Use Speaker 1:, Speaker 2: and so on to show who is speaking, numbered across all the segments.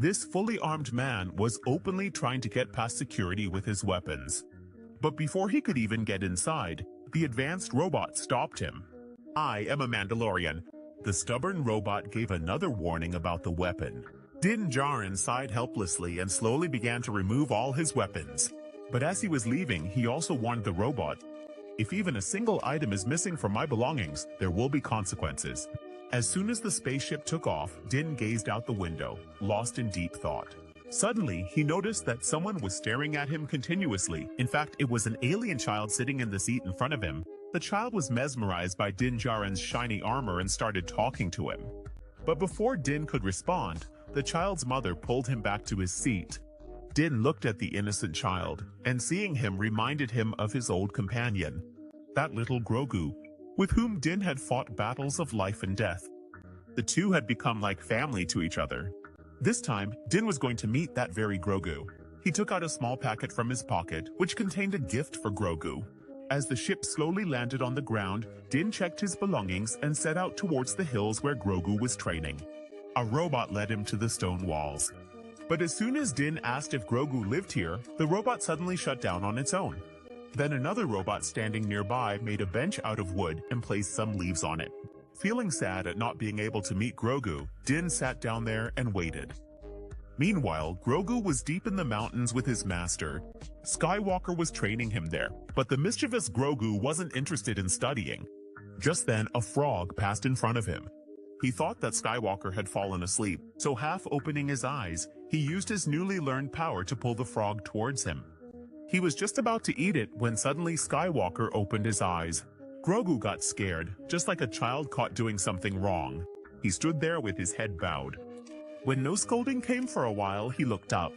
Speaker 1: This fully armed man was openly trying to get past security with his weapons. But before he could even get inside, the advanced robot stopped him. "I am a Mandalorian." The stubborn robot gave another warning about the weapon. Din Djarin sighed helplessly and slowly began to remove all his weapons. But as he was leaving, he also warned the robot, "If even a single item is missing from my belongings, there will be consequences." As soon as the spaceship took off, Din gazed out the window, lost in deep thought. Suddenly, he noticed that someone was staring at him continuously. In fact, it was an alien child sitting in the seat in front of him. The child was mesmerized by Din Djarin's shiny armor and started talking to him. But before Din could respond, the child's mother pulled him back to his seat. Din looked at the innocent child, and seeing him reminded him of his old companion, that little Grogu, with whom Din had fought battles of life and death. The two had become like family to each other. This time, Din was going to meet that very Grogu. He took out a small packet from his pocket, which contained a gift for Grogu. As the ship slowly landed on the ground, Din checked his belongings and set out towards the hills where Grogu was training. A robot led him to the stone walls. But as soon as Din asked if Grogu lived here, the robot suddenly shut down on its own. Then another robot standing nearby made a bench out of wood and placed some leaves on it. Feeling sad at not being able to meet Grogu, Din sat down there and waited. Meanwhile, Grogu was deep in the mountains with his master. Skywalker was training him there, but the mischievous Grogu wasn't interested in studying. Just then, a frog passed in front of him. He thought that Skywalker had fallen asleep, so half opening his eyes, he used his newly learned power to pull the frog towards him. He was just about to eat it when suddenly Skywalker opened his eyes. Grogu got scared, just like a child caught doing something wrong. He stood there with his head bowed. When no scolding came for a while, he looked up.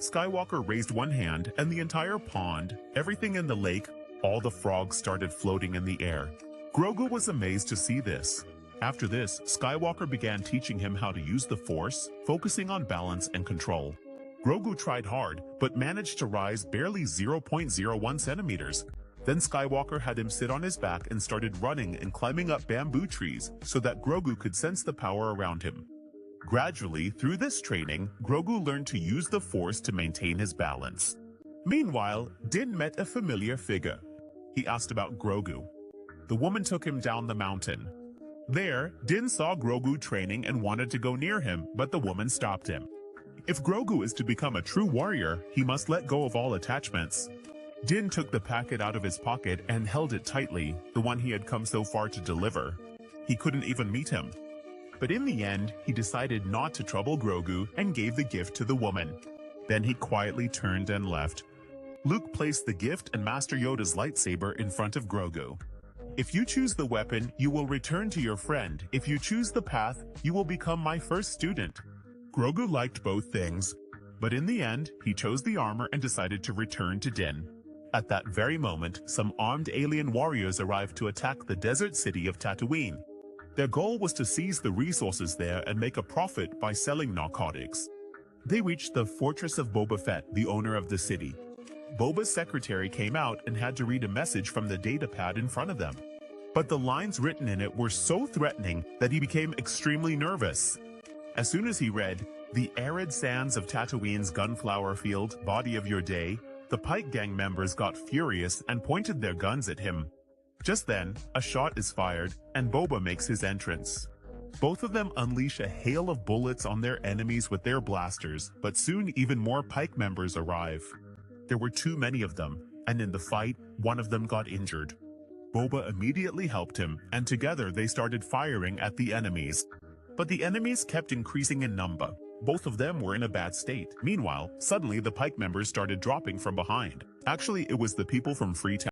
Speaker 1: Skywalker raised one hand, and the entire pond, everything in the lake, all the frogs started floating in the air. Grogu was amazed to see this. After this, Skywalker began teaching him how to use the Force, focusing on balance and control. Grogu tried hard, but managed to rise barely 0.01 centimeters. Then Skywalker had him sit on his back and started running and climbing up bamboo trees so that Grogu could sense the power around him. Gradually, through this training, Grogu learned to use the Force to maintain his balance. Meanwhile, Din met a familiar figure. He asked about Grogu. The woman took him down the mountain. There, Din saw Grogu training and wanted to go near him, but the woman stopped him. If Grogu is to become a true warrior, he must let go of all attachments. Din took the packet out of his pocket and held it tightly, the one he had come so far to deliver. He couldn't even meet him. But in the end, he decided not to trouble Grogu and gave the gift to the woman. Then he quietly turned and left. Luke placed the gift and Master Yoda's lightsaber in front of Grogu. If you choose the weapon, you will return to your friend. If you choose the path, you will become my first student. Grogu liked both things, but in the end, he chose the armor and decided to return to Din. At that very moment, some armed alien warriors arrived to attack the desert city of Tatooine. Their goal was to seize the resources there and make a profit by selling narcotics. They reached the fortress of Boba Fett, the owner of the city. Boba's secretary came out and had to read a message from the datapad in front of them. But the lines written in it were so threatening that he became extremely nervous. As soon as he read, "The arid sands of Tatooine's gunflower field, body of your day," the Pike gang members got furious and pointed their guns at him. Just then, a shot is fired, and Boba makes his entrance. Both of them unleash a hail of bullets on their enemies with their blasters, but soon even more Pike members arrive. There were too many of them, and in the fight, one of them got injured. Boba immediately helped him, and together they started firing at the enemies. But the enemies kept increasing in number. Both of them were in a bad state. Meanwhile, suddenly the Pike members started dropping from behind. Actually, it was the people from Freetown